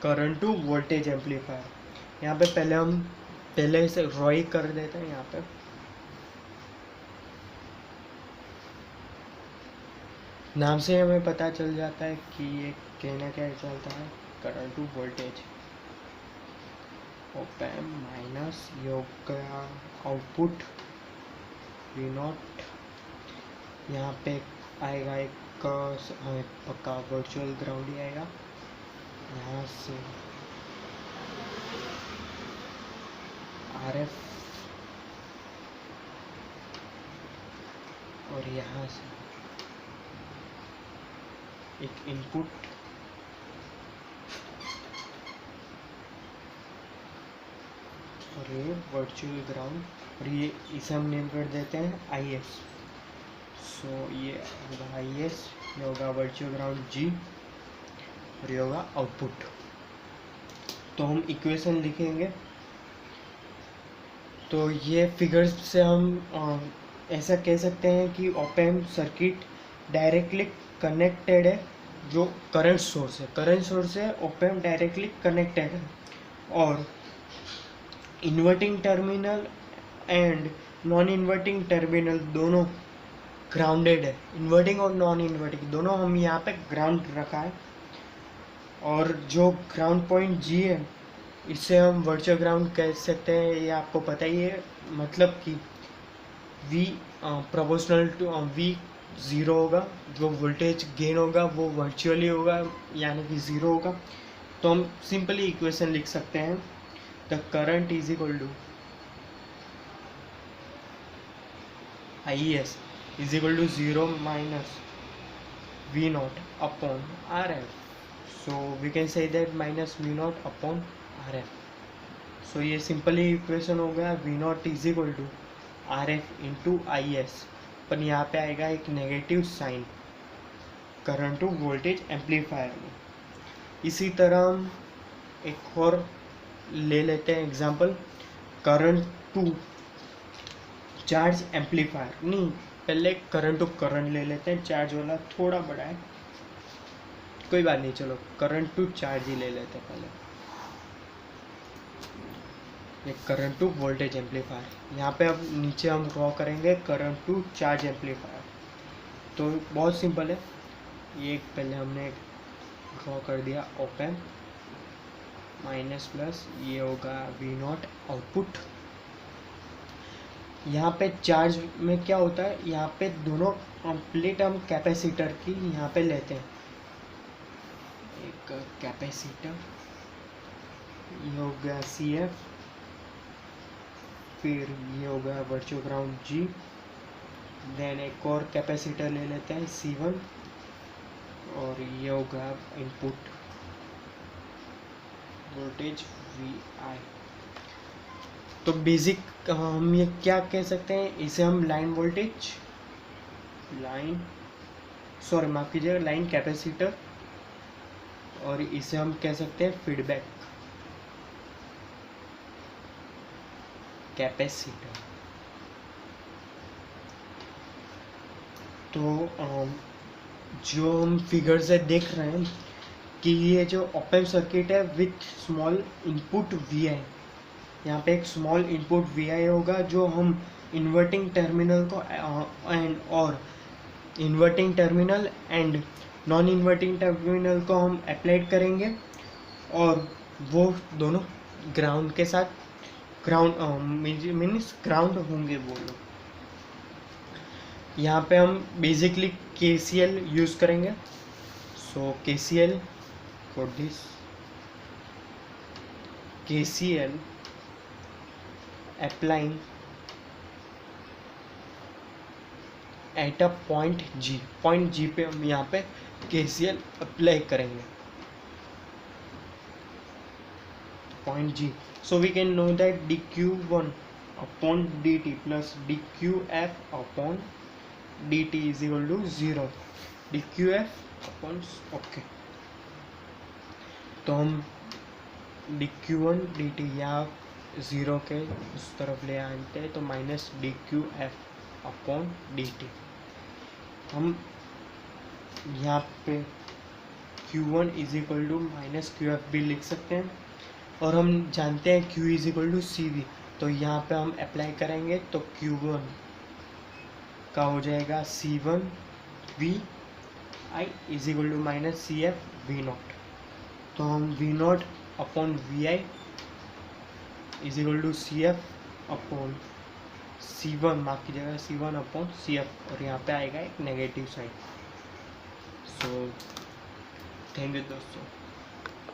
Current to voltage amplifier. यहाँ पे पहले से ड्रॉ कर देते हैं। यहाँ पे नाम से हमें पता चल जाता है कि ये कहना क्या चलता है, current to voltage op amp minus योग आउटपुट वी नॉट। यहाँ पे आएगा एक हमें पक्का वर्चुअल ग्राउंड ही आएगा। यहाँ से RF और यहाँ से एक इनपुट और ये वर्चुअल ग्राउंड, और ये इसे हम नेम कर देते हैं IS। सो ये होगा IS, ये होगा वर्चुअल ग्राउंड G और ये होगा आउटपुट। तो हम इक्वेशन लिखेंगे। तो ये फिगर्स से हम ऐसा कह सकते हैं कि op amp circuit directly connected है। जो करंट सोर्स है ऑप एम्प डायरेक्टली कनेक्टेड है, और inverting terminal and non inverting terminal दोनों ग्राउंडेड है। इन्वर्टिंग और नॉन इन्वर्टिंग दोनों हम यहाँ पे ग्राउंड रखा है। और जो ग्राउंड पॉइंट G है, इससे हम वर्चुअल ग्राउंड कह सकते हैं। ये आपको पता ही है, मतलब कि V proportional to V zero होगा। जो वोल्टेज गेन होगा वो वर्चुअली होगा, यानी कि ज़ीरो होगा। तो हम सिंपली इक्वेशन लिख सकते हैं, the current is equal to IS is equal to 0 minus V naught upon RF। So we can say that minus V naught upon RF। सो ये सिंपली इक्वेशन हो गया, V naught is equal to RF into IS। पर यहाँ पे आएगा एक negative sign current to voltage amplifier में। इसी तरह हम एक और ले लेते हैं example, current to charge amplifier. नहीं, पहले करंट टू करंट ले लेते हैं, चार्ज वाला थोड़ा बड़ा है, कोई बात नहीं, चलो करंट टू चार्ज ही ले लेते हैं पहले। ये करंट टू वोल्टेज एम्पलीफायर। यहाँ पे अब नीचे हम ड्रॉ करेंगे करंट टू चार्ज एम्पलीफायर। तो बहुत सिंपल है, ये पहले हमने ड्रॉ कर दिया ऑप एम्प माइनस प्लस, ये होगा V नॉट आउटपुट। यहाँ पे चार्ज में क्या होता है, यहाँ पे दोनों प्लेट हम कैपेसिटर की यहाँ पे लेते हैं। एक कैपेसिटर, ये हो गया CF, फिर ये हो गया वर्चुअल ग्राउंड G, देन एक और कैपेसिटर ले लेते हैं C1, और ये हो गया इनपुट वोल्टेज VI। तो बेसिक हम ये क्या कह सकते हैं, इसे हम लाइन वोल्टेज, माफ़ कीजिएगा, लाइन कैपेसिटर, और इसे हम कह सकते हैं फीडबैक कैपेसिटर। तो जो हम फिगर से देख रहे हैं कि ये जो ऑप एम्प सर्किट है विथ स्मॉल इनपुट VI, यहाँ पे एक स्मॉल इनपुट VI होगा जो हम इन्वर्टिंग टर्मिनल को और inverting terminal and non inverting terminal को हम अप्लाइड करेंगे, और वो दोनों ग्राउंड के साथ मीन्स ग्राउंड होंगे वो लोग। यहाँ पे हम बेसिकली KCL यूज करेंगे। So KCL for this, KCL applying at a point G पे हम यहाँ पे KCL अप्लाई करेंगे, point G। So we can know that dQ1 upon dt plus dQf upon dt is equal to 0, dQf upon okay. तो हम dQ1 dt यहाँ 0 के उस तरफ ले आते हैं, तो माइनस dQf अपॉन dt। हम यहाँ पे Q1 is equal to minus QF भी लिख सकते हैं। और हम जानते हैं Q is equal to CV, तो यहाँ पे हम अप्लाई करेंगे तो Q1 का हो जाएगा C1 VI is equal to minus CF V0। तो हम V0 upon VI is equal to CF upon C1, माफ कीजिएगा C1 अपॉन CF, और यहाँ पे आएगा एक negative side. So thank you दोस्तों।